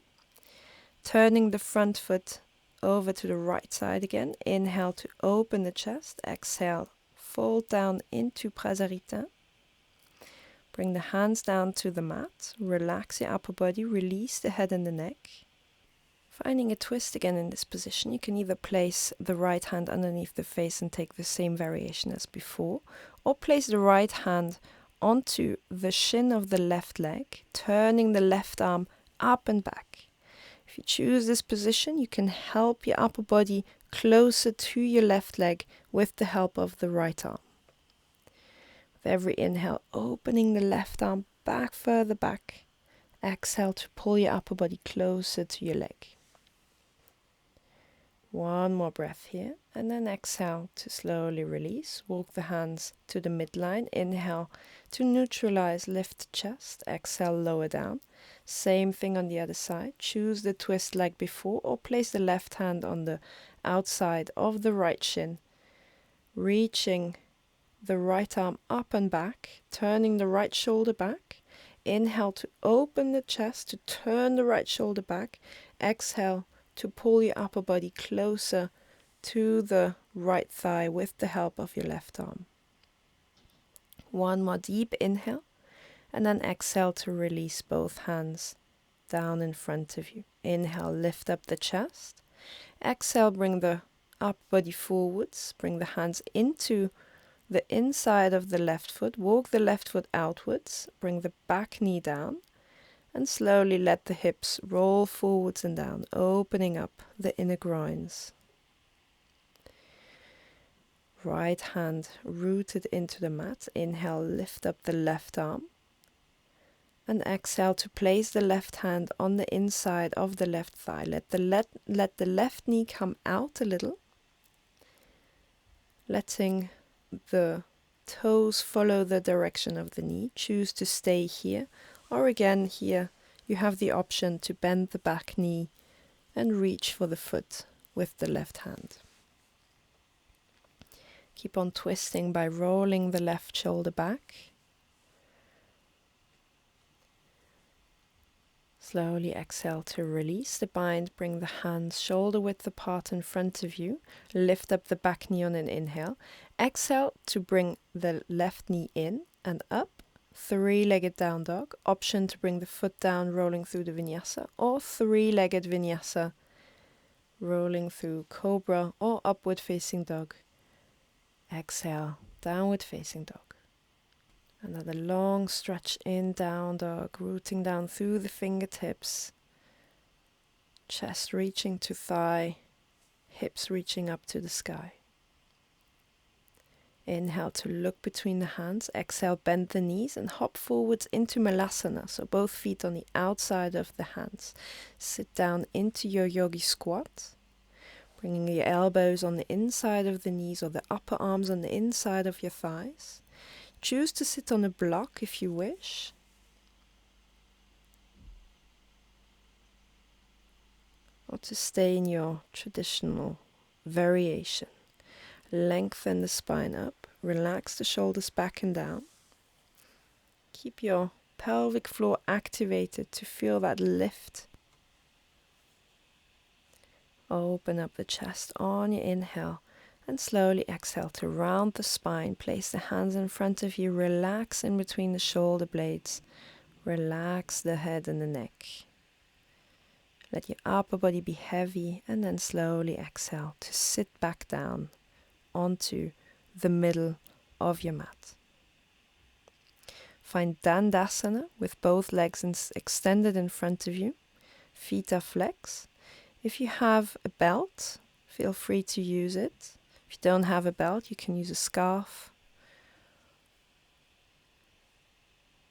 Turning the front foot over to the right side again. Inhale to open the chest. Exhale, fold down into Prasarita. Bring the hands down to the mat. Relax your upper body. Release the head and the neck. Finding a twist again in this position, you can either place the right hand underneath the face and take the same variation as before, or place the right hand onto the shin of the left leg, turning the left arm up and back. If you choose this position, you can help your upper body closer to your left leg with the help of the right arm. With every inhale, opening the left arm back, further back. Exhale to pull your upper body closer to your leg. One more breath here, and then exhale to slowly release. Walk the hands to the midline. Inhale to neutralize, lift the chest. Exhale, lower down. Same thing on the other side. Choose the twist like before, or place the left hand on the outside of the right shin. Reaching the right arm up and back, turning the right shoulder back. Inhale to open the chest, to turn the right shoulder back. Exhale to pull your upper body closer to the right thigh with the help of your left arm. One more deep inhale, and then exhale to release both hands down in front of you. Inhale, lift up the chest. Exhale, bring the upper body forwards. Bring the hands into the inside of the left foot. Walk the left foot outwards. Bring the back knee down. And slowly let the hips roll forwards and down, opening up the inner groins. Right hand rooted into the mat. Inhale, lift up the left arm. And exhale to place the left hand on the inside of the left thigh. Let the left knee come out a little. Letting the toes follow the direction of the knee. Choose to stay here. Or again, here you have the option to bend the back knee and reach for the foot with the left hand. Keep on twisting by rolling the left shoulder back. Slowly exhale to release the bind. Bring the hands shoulder width apart in front of you. Lift up the back knee on an inhale. Exhale to bring the left knee in and up. Three-legged down dog. Option to bring the foot down, rolling through the vinyasa, or three-legged vinyasa, rolling through cobra or upward facing dog. Exhale, downward facing dog. Another long stretch in down dog, rooting down through the fingertips, chest reaching to thigh, hips reaching up to the sky. Inhale to look between the hands. Exhale, bend the knees and hop forwards into Malasana. So both feet on the outside of the hands. Sit down into your yogi squat. Bringing your elbows on the inside of the knees or the upper arms on the inside of your thighs. Choose to sit on a block if you wish. Or to stay in your traditional variation. Lengthen the spine up, relax the shoulders back and down. Keep your pelvic floor activated to feel that lift. Open up the chest on your inhale and slowly exhale to round the spine. Place the hands in front of you, relax in between the shoulder blades. Relax the head and the neck. Let your upper body be heavy and then slowly exhale to sit back down onto the middle of your mat. Find Dandasana with both legs extended in front of you. Feet are flexed. If you have a belt, feel free to use it. If you don't have a belt, you can use a scarf.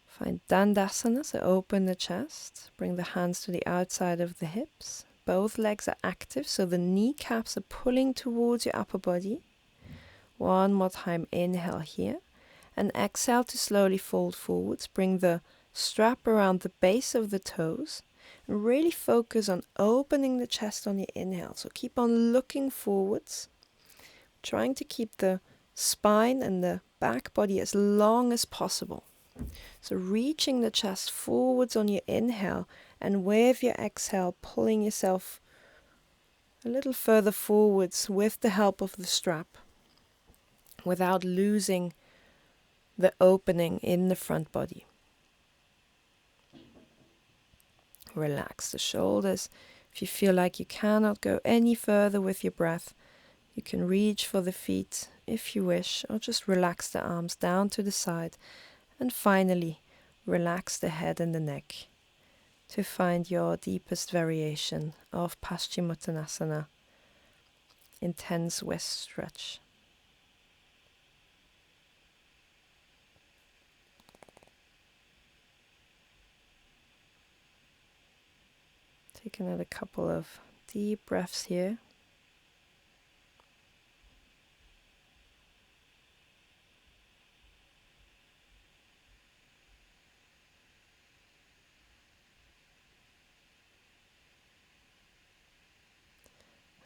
Find Dandasana, so open the chest. Bring the hands to the outside of the hips. Both legs are active, so the kneecaps are pulling towards your upper body. One more time, inhale here. And exhale to slowly fold forwards. Bring the strap around the base of the toes. And really focus on opening the chest on your inhale. So keep on looking forwards. Trying to keep the spine and the back body as long as possible. So reaching the chest forwards on your inhale, and with your exhale, pulling yourself a little further forwards with the help of the strap, without losing the opening in the front body. Relax the shoulders. If you feel like you cannot go any further with your breath, you can reach for the feet if you wish, or just relax the arms down to the side. And finally, relax the head and the neck to find your deepest variation of Paschimottanasana, intense west stretch. Take another couple of deep breaths here.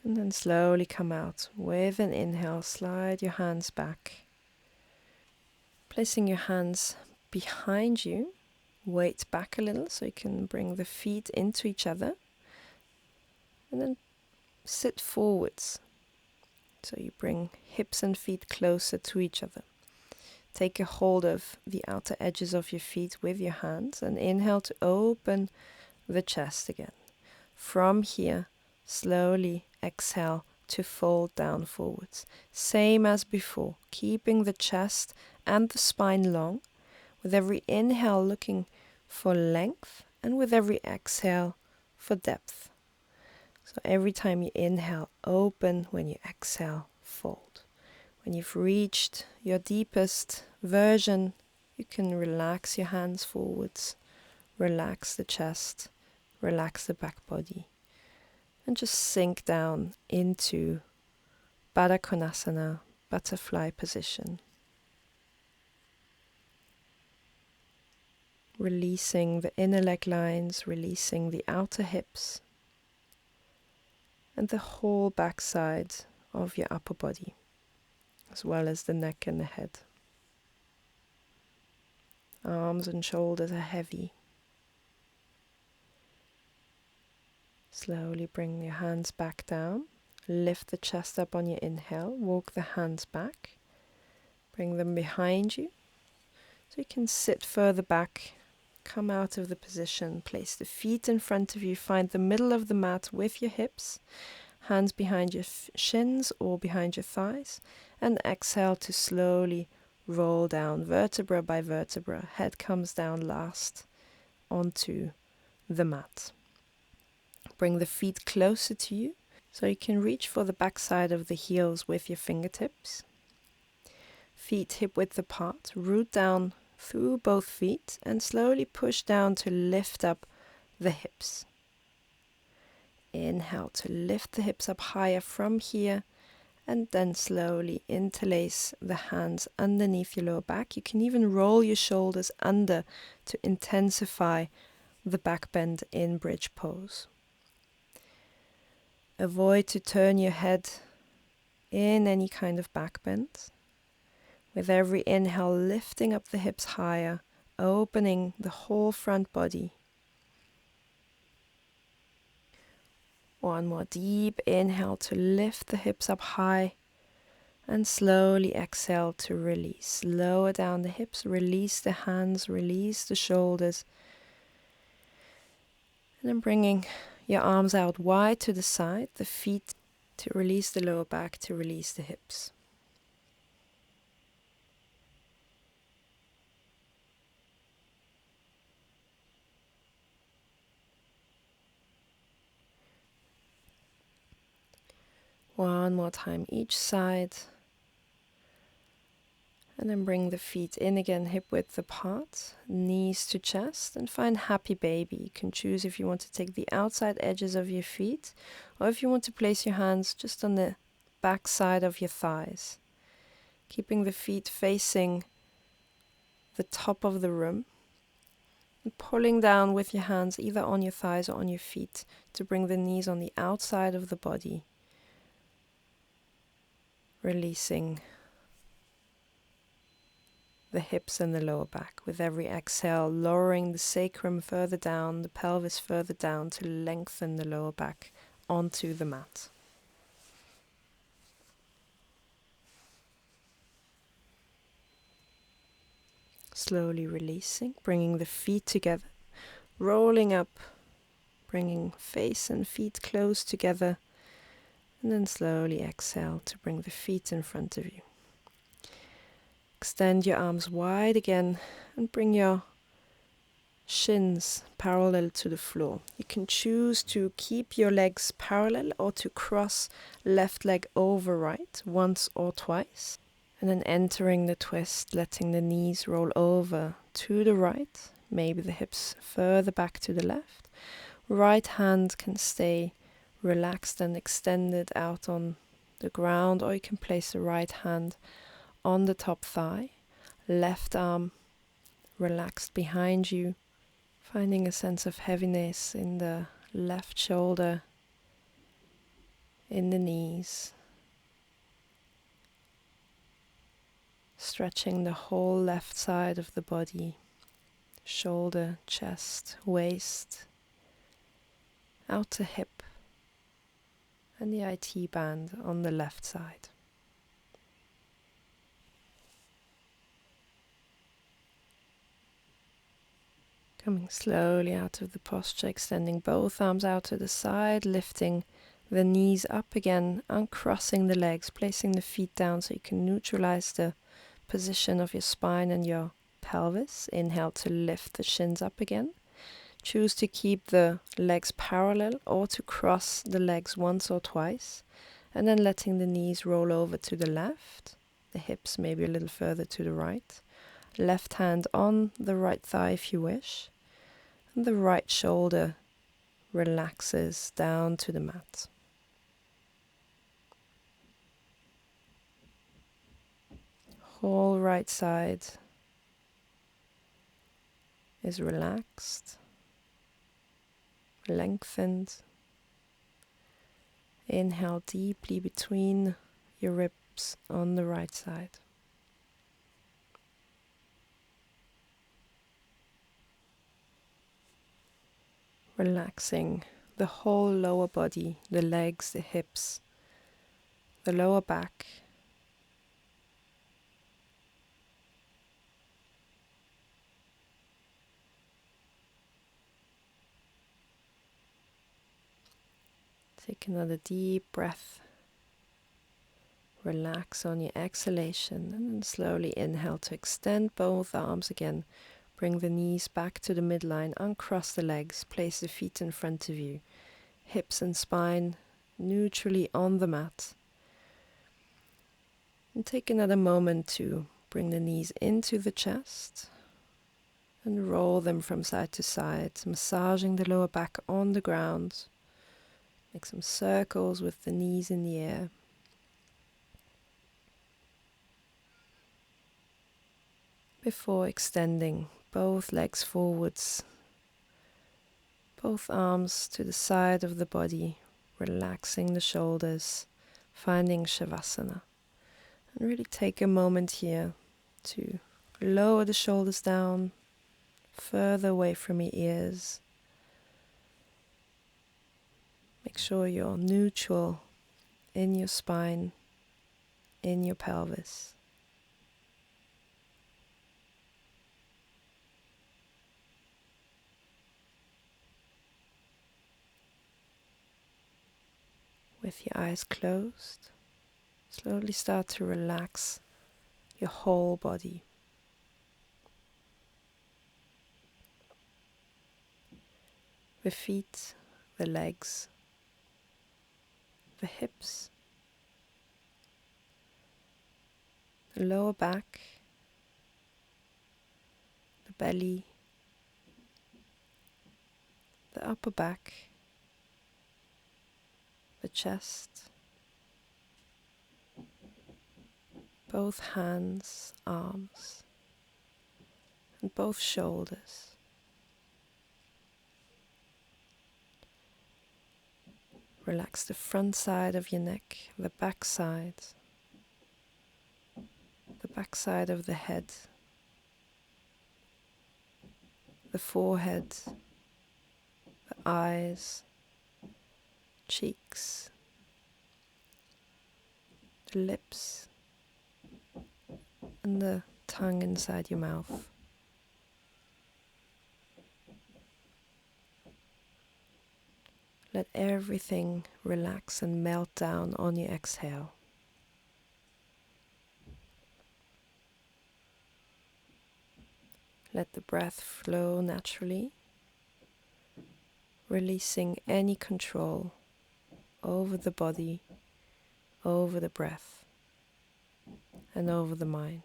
And then slowly come out. With an inhale, slide your hands back. Placing your hands behind you, weight back a little so you can bring the feet into each other. And then sit forwards. So you bring hips and feet closer to each other. Take a hold of the outer edges of your feet with your hands and inhale to open the chest again. From here, slowly exhale to fold down forwards. Same as before, keeping the chest and the spine long. With every inhale looking for length, and with every exhale for depth. So every time you inhale, open. When you exhale, fold. When you've reached your deepest version, you can relax your hands forwards, relax the chest, relax the back body, and just sink down into Baddha Konasana, butterfly position. Releasing the inner leg lines, releasing the outer hips, and the whole backside of your upper body, as well as the neck and the head. Arms and shoulders are heavy. Slowly bring your hands back down. Lift the chest up on your inhale. Walk the hands back. Bring them behind you. So you can sit further back. Come out of the position. Place the feet in front of you. Find the middle of the mat with your hips. Hands behind your shins or behind your thighs. And exhale to slowly roll down vertebra by vertebra. Head comes down last onto the mat. Bring the feet closer to you so you can reach for the backside of the heels with your fingertips. Feet hip width apart. Root down through both feet and slowly push down to lift up the hips. Inhale to lift the hips up higher from here, and then slowly interlace the hands underneath your lower back. You can even roll your shoulders under to intensify the back bend in bridge pose. Avoid to turn your head in any kind of back bend. With every inhale, lifting up the hips higher, opening the whole front body. One more deep inhale to lift the hips up high, and slowly exhale to release. Lower down the hips, release the hands, release the shoulders. And then bringing your arms out wide to the side, the feet to release the lower back, to release the hips. One more time each side. And then bring the feet in again, hip width apart, knees to chest, and find happy baby. You can choose if you want to take the outside edges of your feet, or if you want to place your hands just on the back side of your thighs, keeping the feet facing the top of the room, and pulling down with your hands either on your thighs or on your feet to bring the knees on the outside of the body, releasing the hips and the lower back. With every exhale, lowering the sacrum further down, the pelvis further down to lengthen the lower back onto the mat. Slowly releasing, bringing the feet together, rolling up, bringing face and feet close together, and then slowly exhale to bring the feet in front of you. Extend your arms wide again and bring your shins parallel to the floor. You can choose to keep your legs parallel or to cross left leg over right once or twice. And then entering the twist, letting the knees roll over to the right, maybe the hips further back to the left. Right hand can stay relaxed and extended out on the ground, or you can place the right hand on the top thigh, left arm relaxed behind you, finding a sense of heaviness in the left shoulder, in the knees, stretching the whole left side of the body, shoulder, chest, waist, outer hip, and the IT band on the left side. Coming slowly out of the posture, extending both arms out to the side, lifting the knees up again, uncrossing the legs, placing the feet down so you can neutralize the position of your spine and your pelvis. Inhale to lift the shins up again. Choose to keep the legs parallel or to cross the legs once or twice, and then letting the knees roll over to the left, the hips maybe a little further to the right. Left hand on the right thigh if you wish. And the right shoulder relaxes down to the mat. Whole right side is relaxed, lengthened. Inhale deeply between your ribs on the right side. Relaxing the whole lower body, the legs, the hips, the lower back. Take another deep breath. Relax on your exhalation, and then slowly inhale to extend both arms again. Bring the knees back to the midline, uncross the legs, place the feet in front of you. Hips and spine neutrally on the mat. And take another moment to bring the knees into the chest and roll them from side to side, massaging the lower back on the ground. Make some circles with the knees in the air. Before extending both legs forwards, both arms to the side of the body, relaxing the shoulders, finding Shavasana. And really take a moment here to lower the shoulders down, further away from your ears. Make sure you're neutral in your spine, in your pelvis. With your eyes closed, slowly start to relax your whole body. The feet, the legs, the hips, the lower back, the belly, the upper back, the chest, both hands, arms, and both shoulders. Relax the front side of your neck, the back side of the head, the forehead, the eyes, cheeks, the lips, and the tongue inside your mouth. Let everything relax and melt down on your exhale. Let the breath flow naturally, releasing any control over the body, over the breath, and over the mind.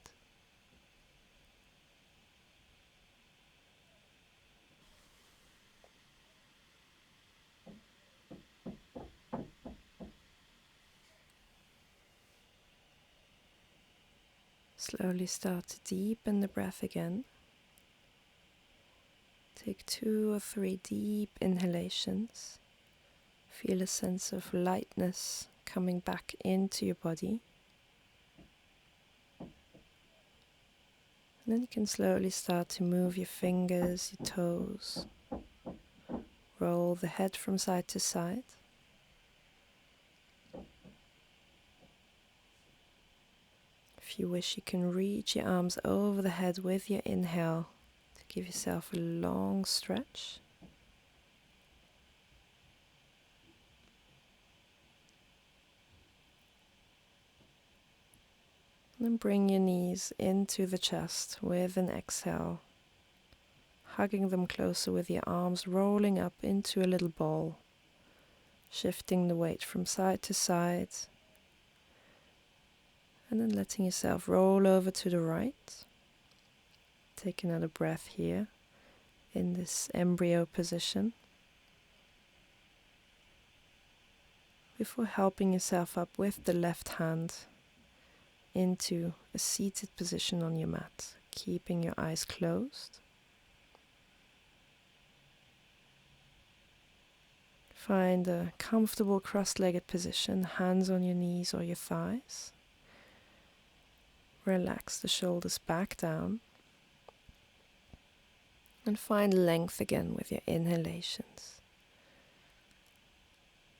Slowly start to deepen the breath again. Take 2 or 3 deep inhalations. Feel a sense of lightness coming back into your body. And then you can slowly start to move your fingers, your toes. Roll the head from side to side. If you wish, you can reach your arms over the head with your inhale to give yourself a long stretch. And then bring your knees into the chest with an exhale, hugging them closer with your arms rolling up into a little ball, shifting the weight from side to side. And then letting yourself roll over to the right. Take another breath here in this embryo position. Before helping yourself up with the left hand into a seated position on your mat, keeping your eyes closed. Find a comfortable cross-legged position, hands on your knees or your thighs. Relax the shoulders back down and find length again with your inhalations.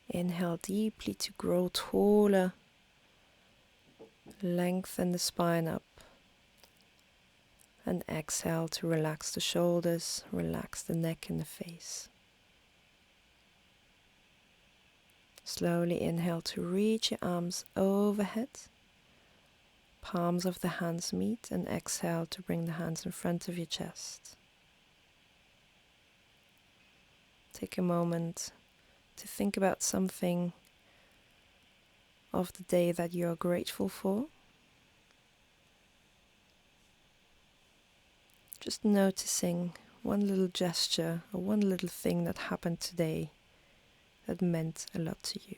Inhale deeply to grow taller, lengthen the spine up, and exhale to relax the shoulders, relax the neck and the face. Slowly inhale to reach your arms overhead. Palms of the hands meet, and exhale to bring the hands in front of your chest. Take a moment to think about something of the day that you are grateful for. Just noticing one little gesture or one little thing that happened today that meant a lot to you.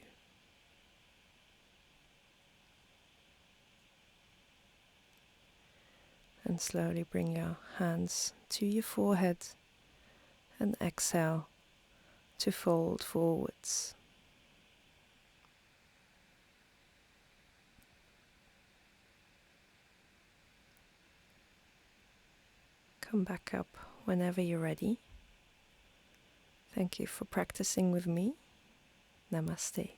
And slowly bring your hands to your forehead and exhale to fold forwards. Come back up whenever you're ready. Thank you for practicing with me. Namaste.